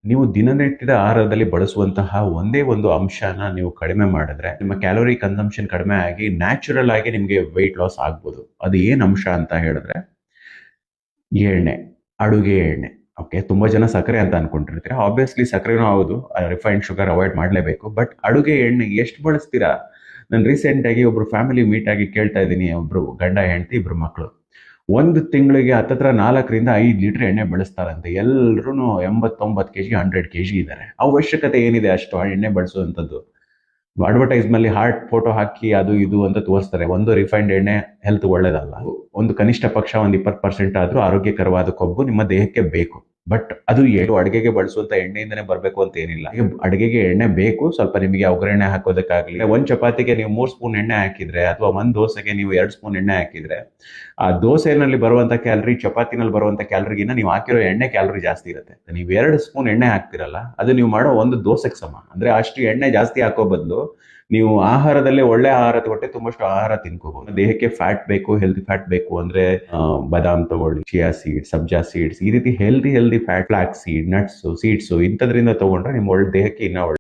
ನೀವು ದಿನನಿತ್ಯದ ಆಹಾರದಲ್ಲಿ ಬಳಸುವಂತಹ ಒಂದೇ ಒಂದು ಅಂಶನ ನೀವು ಕಡಿಮೆ ಮಾಡಿದ್ರೆ ನಿಮ್ಮ ಕ್ಯಾಲೋರಿ ಕನ್ಸಂಪ್ಷನ್ ಕಡಿಮೆ ಆಗಿ ನ್ಯಾಚುರಲ್ ಆಗಿ ನಿಮಗೆ ವೆಯ್ಟ್ ಲಾಸ್ ಆಗ್ಬೋದು. ಅದು ಏನು ಅಂಶ ಅಂತ ಹೇಳಿದ್ರೆ ಎಣ್ಣೆ, ಅಡುಗೆ ಎಣ್ಣೆ. ಓಕೆ, ತುಂಬಾ ಜನ ಸಕ್ಕರೆ ಅಂತ ಅನ್ಕೊಂಡಿರ್ತೀರಾ. ಆಬ್ವಿಯಸ್ಲಿ ಸಕ್ಕರೆನೂ ಹೌದು, ರಿಫೈನ್ಡ್ ಶುಗರ್ ಅವಾಯ್ಡ್ ಮಾಡಲೇಬೇಕು. ಬಟ್ ಅಡುಗೆ ಎಣ್ಣೆ ಎಷ್ಟು ಬಳಸ್ತೀರಾ? ನಾನು ರೀಸೆಂಟ್ ಆಗಿ ಒಬ್ರು ಫ್ಯಾಮಿಲಿ ಮೀಟ್ ಆಗಿ ಕೇಳ್ತಾ ಇದ್ದೀನಿ. ಒಬ್ರು ಗಂಡ ಹೆಂಡತಿ, ಇಬ್ರು ಮಕ್ಕಳು. ಒಂದು ತಿಂಗಳಿಗೆ ಹತ್ತತ್ರ 4 ರಿಂದ 5 ಲೀಟರ್ ಎಣ್ಣೆ ಬಳಸ್ತಾರಂತೆ. ಎಲ್ರು 89 kg 100 kg ಇದ್ದಾರೆ. ಅವಶ್ಯಕತೆ ಏನಿದೆ ಅಷ್ಟು ಎಣ್ಣೆ ಬಳಸುವಂಥದ್ದು? ಅಡ್ವರ್ಟೈಸ್ ನಲ್ಲಿ ಹಾರ್ಟ್ ಫೋಟೋ ಹಾಕಿ ಅದು ಇದು ಅಂತ ತೋರಿಸ್ತಾರೆ. ಒಂದು ರಿಫೈನ್ಡ್ ಎಣ್ಣೆ ಹೆಲ್ತ್ ಒಳ್ಳೇದಲ್ಲ. ಒಂದು ಕನಿಷ್ಠ ಪಕ್ಷ 20% ಆದ್ರೂ ಆರೋಗ್ಯಕರವಾದ ಕೊಬ್ಬು ನಿಮ್ಮ ದೇಹಕ್ಕೆ ಬೇಕು. ಬಟ್ ಅದು ಅಡುಗೆಗೆ ಬಳಸುವಂತ ಎಣ್ಣೆಯಿಂದನೇ ಬರಬೇಕು ಅಂತ ಏನಿಲ್ಲ. ಅಡುಗೆಗೆ ಎಣ್ಣೆ ಬೇಕು, ಸ್ವಲ್ಪ ನಿಮಗೆ ಒಗ್ಗರಣೆ ಹಾಕೋದಕ್ಕಾಗ್ಲಿ. ಒಂದ್ ಚಪಾತಿಗೆ ನೀವು 3 ಸ್ಪೂನ್ ಎಣ್ಣೆ ಹಾಕಿದ್ರೆ ಅಥವಾ ಒಂದ್ ದೋಸೆಗೆ ನೀವು 2 ಸ್ಪೂನ್ ಎಣ್ಣೆ ಹಾಕಿದ್ರೆ ಆ ದೋಸೆನಲ್ಲಿ ಬರುವಂತ ಕ್ಯಾಲರಿ ಚಪಾತಿನಲ್ಲಿ ಬರುವಂತ ಕ್ಯಾಲರಿಗಿನ್ನ ನೀವು ಹಾಕಿರೋ ಎಣ್ಣೆ ಕ್ಯಾಲರಿ ಜಾಸ್ತಿ ಇರುತ್ತೆ. ನೀವು 2 ಸ್ಪೂನ್ ಎಣ್ಣೆ ಹಾಕ್ತಿರಲ್ಲ, ಅದು ನೀವು ಮಾಡೋ ಒಂದು ದೋಸೆಗೆ ಸಮ. ಅಂದ್ರೆ ಅಷ್ಟು ಎಣ್ಣೆ ಜಾಸ್ತಿ ಹಾಕೋ ಬದಲು ನೀವು ಆಹಾರದಲ್ಲೇ ಒಳ್ಳೆ ಆಹಾರ ಹೊಟ್ಟೆ ತುಂಬಷ್ಟು ಆಹಾರ ತಿನ್ಕೋಬಹುದು. ದೇಹಕ್ಕೆ ಫ್ಯಾಟ್ ಬೇಕು, ಹೆಲ್ದಿ ಫ್ಯಾಟ್ ಬೇಕು ಅಂದ್ರೆ ಬಾದಾಮ್ ತಗೊಳ್ಳಿ, ಚಿಯಾ ಸೀಡ್ಸ್, ಸಬ್ಜಾ ಸೀಡ್ಸ್, ಈ ರೀತಿ healthy fat, flax seed, nuts, seeds ಇಂಥದ್ರಿಂದ ತಗೊಂಡ್ರೆ ನಿಮ್ಮ ದೇಹಕ್ಕೆ ಇನ್ನ ಒಳ್ಳೆ